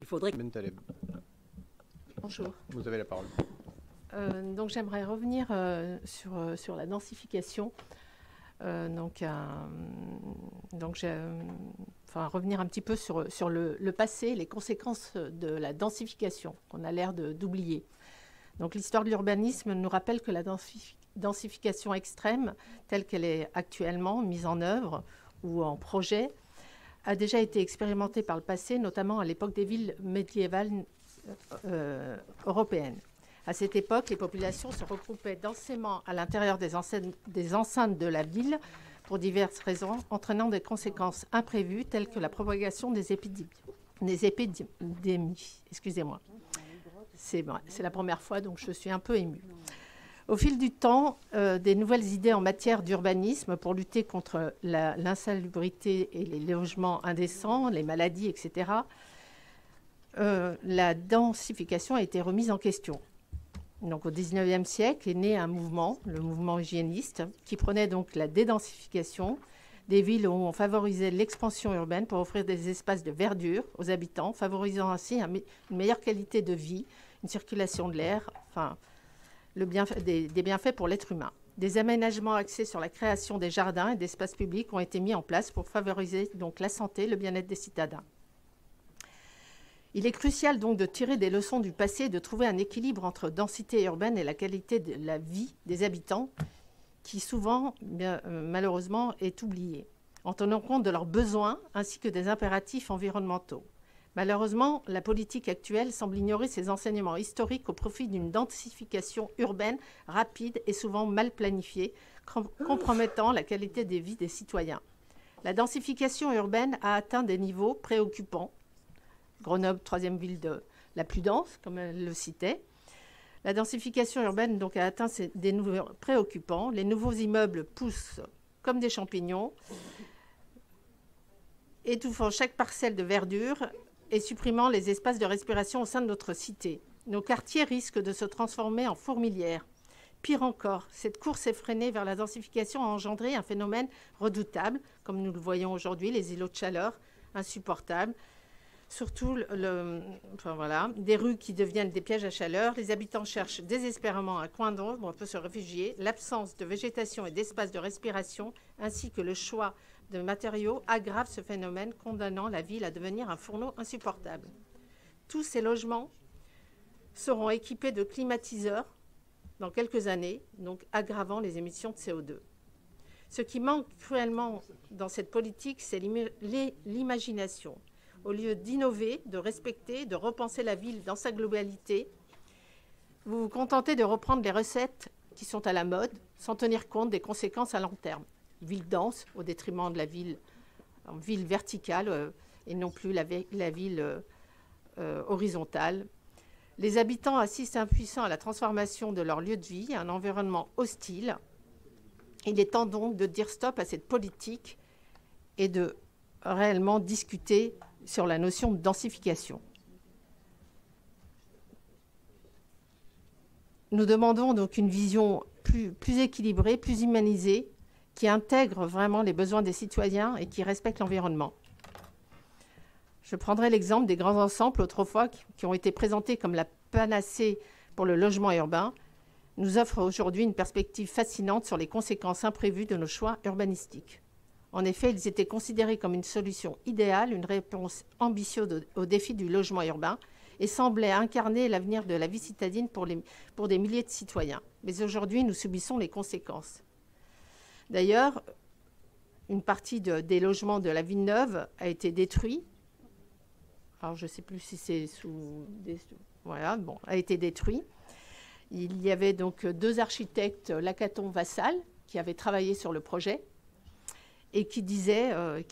faudrait... Bentaleb. Bonjour. Vous avez la parole. Donc j'aimerais revenir sur la densification. Revenir un petit peu sur le passé, les conséquences de la densification qu'on a l'air d'oublier. Donc l'histoire de l'urbanisme nous rappelle que la densification extrême, telle qu'elle est actuellement mise en œuvre ou en projet, a déjà été expérimentée par le passé, notamment à l'époque des villes médiévales européennes. À cette époque, les populations se regroupaient densément à l'intérieur des enceintes de la ville pour diverses raisons, entraînant des conséquences imprévues telles que la propagation des épidémies. Excusez-moi. C'est la première fois, donc je suis un peu émue. Au fil du temps, des nouvelles idées en matière d'urbanisme pour lutter contre l'insalubrité et les logements indécents, les maladies, etc., la densification a été remise en question. Donc, au XIXe siècle est né un mouvement, le mouvement hygiéniste, qui prenait donc la dédensification des villes où on favorisait l'expansion urbaine pour offrir des espaces de verdure aux habitants, favorisant ainsi une meilleure qualité de vie, une circulation de l'air, des bienfaits pour l'être humain. Des aménagements axés sur la création des jardins et d'espaces publics ont été mis en place pour favoriser donc la santé et le bien-être des citadins. Il est crucial donc de tirer des leçons du passé et de trouver un équilibre entre densité urbaine et la qualité de la vie des habitants, qui souvent, malheureusement, est oubliée, en tenant compte de leurs besoins ainsi que des impératifs environnementaux. Malheureusement, la politique actuelle semble ignorer ces enseignements historiques au profit d'une densification urbaine rapide et souvent mal planifiée, compromettant la qualité des vies des citoyens. La densification urbaine a atteint des niveaux préoccupants. Grenoble, troisième ville la plus dense, comme elle le citait. La densification urbaine donc, a atteint des niveaux préoccupants. Les nouveaux immeubles poussent comme des champignons, étouffant chaque parcelle de verdure et supprimant les espaces de respiration au sein de notre cité. Nos quartiers risquent de se transformer en fourmilières. Pire encore, cette course effrénée vers la densification a engendré un phénomène redoutable, comme nous le voyons aujourd'hui, les îlots de chaleur insupportables. Surtout, des rues qui deviennent des pièges à chaleur. Les habitants cherchent désespérément un coin d'ombre où on peut se réfugier. L'absence de végétation et d'espace de respiration, ainsi que le choix de matériaux, aggravent ce phénomène, condamnant la ville à devenir un fourneau insupportable. Tous ces logements seront équipés de climatiseurs dans quelques années, donc aggravant les émissions de CO2. Ce qui manque cruellement dans cette politique, c'est l'imagination. Au lieu d'innover, de respecter, de repenser la ville dans sa globalité, vous vous contentez de reprendre les recettes qui sont à la mode sans tenir compte des conséquences à long terme. Ville dense au détriment de la ville verticale et non plus la ville horizontale. Les habitants assistent impuissants à la transformation de leur lieu de vie, à un environnement hostile. Il est temps donc de dire stop à cette politique et de réellement discuter sur la notion de densification. Nous demandons donc une vision plus équilibrée, plus humanisée, qui intègre vraiment les besoins des citoyens et qui respecte l'environnement. Je prendrai l'exemple des grands ensembles autrefois qui ont été présentés comme la panacée pour le logement urbain, nous offrent aujourd'hui une perspective fascinante sur les conséquences imprévues de nos choix urbanistiques. En effet, ils étaient considérés comme une solution idéale, une réponse ambitieuse au défi du logement urbain et semblaient incarner l'avenir de la vie citadine pour des milliers de citoyens. Mais aujourd'hui, nous subissons les conséquences. D'ailleurs, une partie des logements de la Villeneuve a été détruite. Alors, je ne sais plus si c'est a été détruit. Il y avait donc 2 architectes, Lacaton Vassal, qui avaient travaillé sur le projet et qui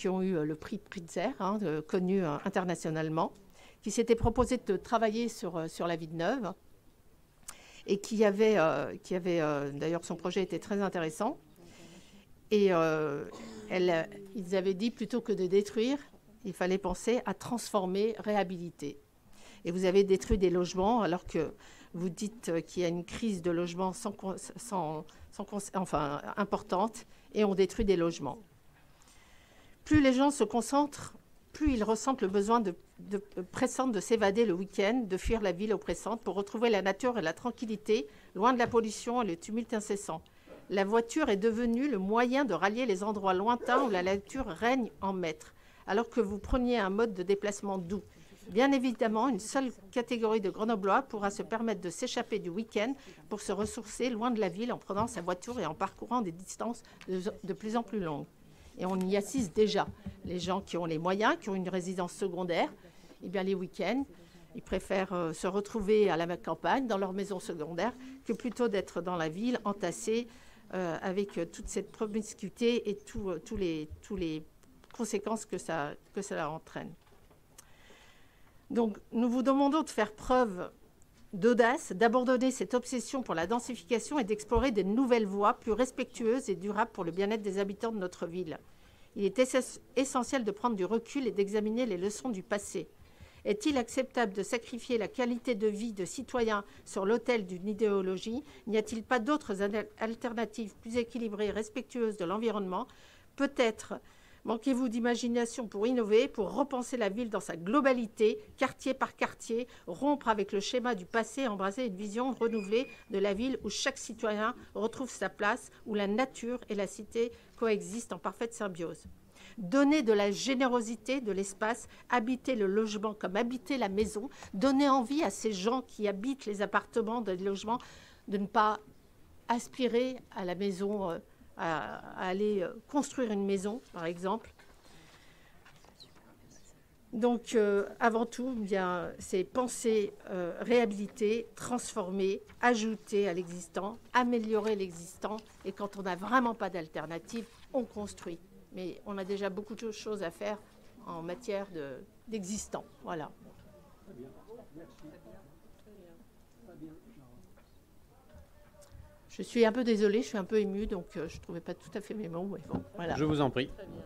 ont eu le prix Pritzker, connu internationalement, qui s'étaient proposés de travailler sur la Villeneuve et qui avait d'ailleurs, son projet était très intéressant. Et ils avaient dit, plutôt que de détruire, il fallait penser à transformer, réhabiliter. Et vous avez détruit des logements alors que vous dites qu'il y a une crise de logement importante, et on détruit des logements. Plus les gens se concentrent plus ils ressentent le besoin pressant de s'évader le week-end, de fuir la ville oppressante pour retrouver la nature et la tranquillité, loin de la pollution et le tumulte incessant. La voiture est devenue le moyen de rallier les endroits lointains où la nature règne en maître, alors que vous preniez un mode de déplacement doux. Bien évidemment, une seule catégorie de Grenoblois pourra se permettre de s'échapper du week-end pour se ressourcer loin de la ville en prenant sa voiture et en parcourant des distances de plus en plus longues. Et on y assiste déjà. Les gens qui ont les moyens, qui ont une résidence secondaire, eh bien les week-ends, ils préfèrent se retrouver à la campagne, dans leur maison secondaire, que plutôt d'être dans la ville, entassés, avec toute cette promiscuité et tous les conséquences que ça entraîne. Donc, nous vous demandons de faire preuve d'audace, d'abandonner cette obsession pour la densification et d'explorer de nouvelles voies plus respectueuses et durables pour le bien-être des habitants de notre ville. Il est essentiel de prendre du recul et d'examiner les leçons du passé. Est-il acceptable de sacrifier la qualité de vie de citoyens sur l'autel d'une idéologie? N'y a-t-il pas d'autres alternatives plus équilibrées et respectueuses de l'environnement? Peut-être manquez-vous d'imagination pour innover, pour repenser la ville dans sa globalité, quartier par quartier, rompre avec le schéma du passé, embrasser une vision renouvelée de la ville où chaque citoyen retrouve sa place, où la nature et la cité coexistent en parfaite symbiose. Donner de la générosité, de l'espace, habiter le logement comme habiter la maison, donner envie à ces gens qui habitent les appartements, des logements, de ne pas aspirer à la maison, à aller construire une maison, par exemple. Donc, avant tout, bien, c'est penser, réhabiliter, transformer, ajouter à l'existant, améliorer l'existant. Et quand on n'a vraiment pas d'alternative, on construit. Mais on a déjà beaucoup de choses à faire en matière d'existant. Voilà. Très bien. Merci. Très bien. Je suis un peu désolée, je suis un peu émue, donc je ne trouvais pas tout à fait mes mots. Mais bon, voilà. Je vous en prie. Très bien.